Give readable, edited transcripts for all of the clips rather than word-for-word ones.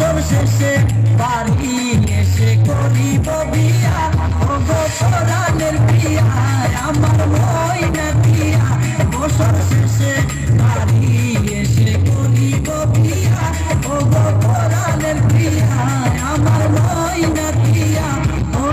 বছর শেষে বাড়ি এসে করিব বিয়া, ওগো পরাণের বিয়া আমার ময়না দিয়া। বছর শেষে বাড়ি এসে করিব বিয়া, ওগো পরাণের বিয়া আমার ময়না দিয়া। ও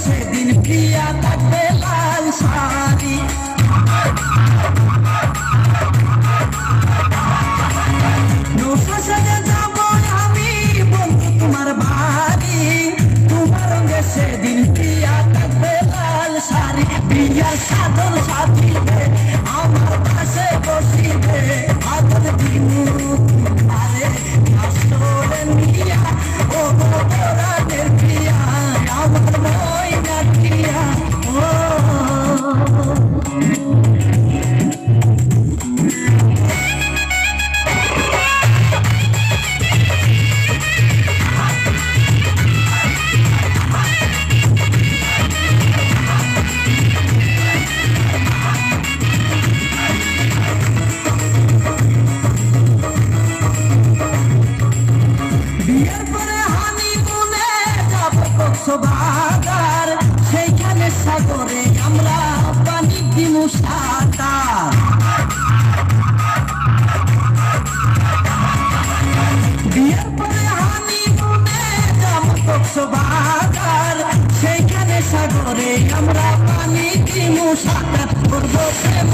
সেদিন প্রিয়া থাকবে লাল শাড়ি, নৌকা সেজে যাব আমি বন্ধু তোমার বাড়ি। তোমার রঙে সেদিন প্রিয়া থাকবে লাল শাড়ি, প্রিয়ার সাধন সাজিবে আমার পাশে বসিবে, আদর দিনু আরে আসরে নিয়া, ও পরাণের প্রিয়া আমার ময়না দিয়া। ও বিয়ের পরে হানিমুনে যাব কক্সবাজার, সেইখানে সাগরে আমরা পানি দিমু সাঁতার। বিয়ের পরে হানিমুনে যাব কক্সবাজার, সেইখানে সাগরে আমরা পানি দিমু সাঁতার। করবো প্রেম